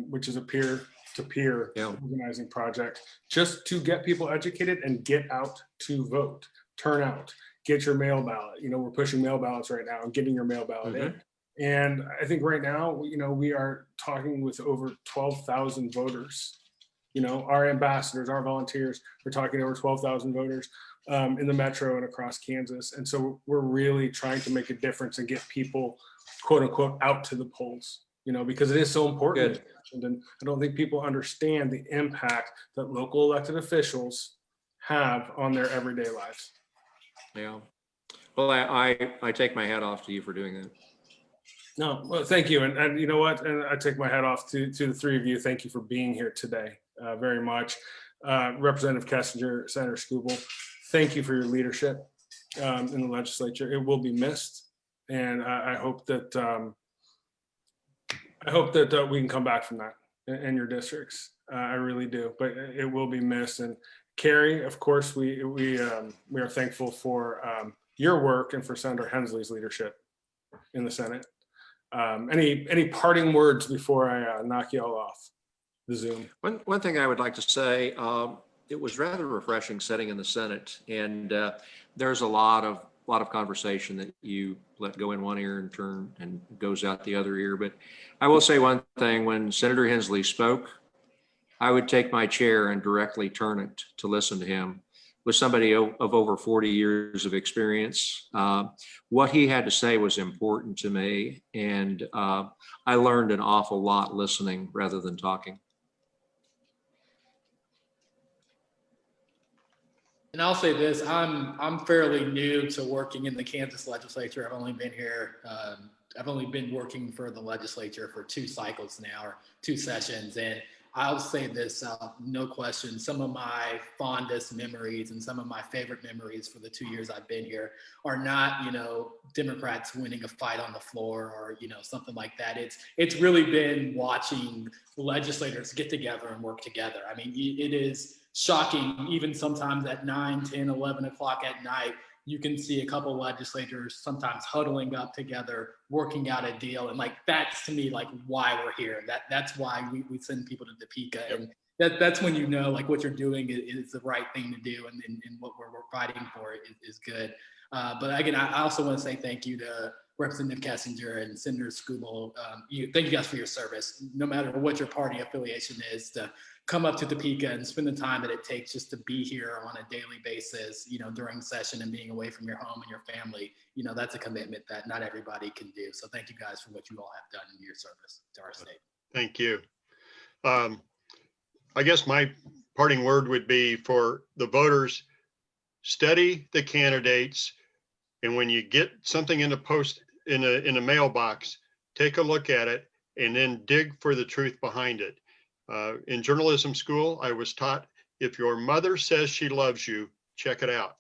which is a peer-to-peer organizing project, just to get people educated and get out to vote, turn out, get your mail ballot. We're pushing mail ballots right now and getting your mail ballot in. And I think right now, we are talking with over 12,000 voters. Our ambassadors, our volunteers, we're talking to over 12,000 voters in the metro and across Kansas. And so we're really trying to make a difference and get people, quote unquote, out to the polls, because it is so important.
Good.
And I don't think people understand the impact that local elected officials have on their everyday lives.
Yeah. Well, I take my hat off to you for doing that.
No, well, thank you. And you know what? And I take my hat off to the three of you. Thank you for being here today very much. Representative Kessinger, Senator Skubal, thank you for your leadership in the legislature. It will be missed. And I hope that we can come back from that in your districts. I really do, but it will be missed. And Kerry, of course, we are thankful for your work and for Senator Hensley's leadership in the Senate. Any parting words before I knock you all off the Zoom?
One thing I would like to say, it was rather refreshing sitting in the Senate, and there's a lot of conversation that you let go in one ear and turn and goes out the other ear. But I will say one thing: when Senator Hensley spoke, I would take my chair and directly turn it to listen to him. With somebody of over 40 years of experience, what he had to say was important to me, and I learned an awful lot listening rather than talking.
And I'll say this: I'm fairly new to working in the Kansas legislature. I've only been here. I've only been working for the legislature for 2 cycles now, or 2 sessions, and I'll say this, no question, some of my fondest memories and some of my favorite memories for the 2 years I've been here are not, Democrats winning a fight on the floor or, something like that. It's really been watching legislators get together and work together. I mean, it is shocking, even sometimes at 9, 10, 11 o'clock at night, you can see a couple of legislators sometimes huddling up together, working out a deal. And that's to me, why we're here. That's why we send people to Topeka. And that's when what you're doing is the right thing to do. And what we're fighting for is good. But again, I also want to say thank you to Representative Kessinger and Senator Skubal. Thank you guys for your service. No matter what your party affiliation is, to come up to Topeka and spend the time that it takes just to be here on a daily basis, during session and being away from your home and your family, that's a commitment that not everybody can do. So thank you guys for what you all have done in your service to our state.
Thank you. I guess my parting word would be for the voters: study the candidates, and when you get something in the post in a mailbox, take a look at it and then dig for the truth behind it. In journalism school, I was taught, if your mother says she loves you, check it out.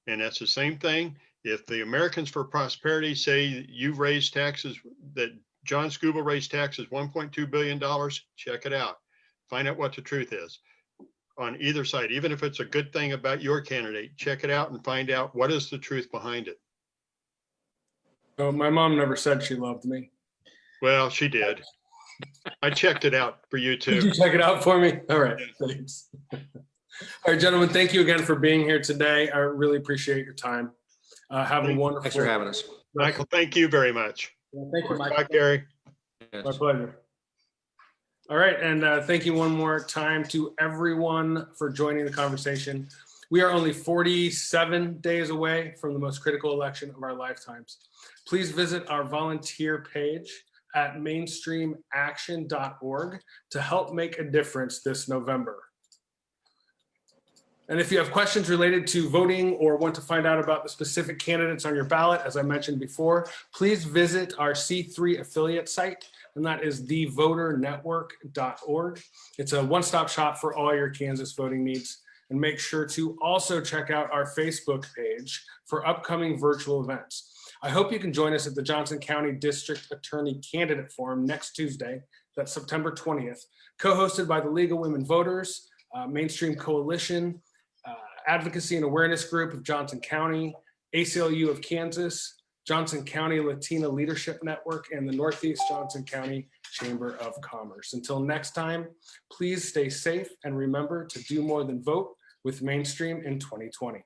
And that's the same thing. If the Americans for Prosperity say you've raised taxes, that John Skubal raised taxes $1.2 billion, check it out. Find out what the truth is on either side. Even if it's a good thing about your candidate, check it out and find out what is the truth behind it.
Oh, my mom never said she loved me.
Well, she did. I checked it out for you too.
Did you check it out for me? All right, thanks. All right, gentlemen, thank you again for being here today. I really appreciate your time. Have a wonderful.
Thanks for having us.
Michael, thank you very much.
Well, thank you, Mike.
Bye, Kerry.
My pleasure. All right, and thank you one more time to everyone for joining the conversation. We are only 47 days away from the most critical election of our lifetimes. Please visit our volunteer page at mainstreamaction.org to help make a difference this November. And if you have questions related to voting or want to find out about the specific candidates on your ballot, as I mentioned before, please visit our C3 affiliate site, and that is thevoternetwork.org. It's a one-stop shop for all your Kansas voting needs. And make sure to also check out our Facebook page for upcoming virtual events. I hope you can join us at the Johnson County District Attorney Candidate Forum next Tuesday, that's September 20th, co-hosted by the League of Women Voters, Mainstream Coalition, Advocacy and Awareness Group of Johnson County, ACLU of Kansas, Johnson County Latina Leadership Network, and the Northeast Johnson County Chamber of Commerce. Until next time, please stay safe and remember to do more than vote with Mainstream in 2020.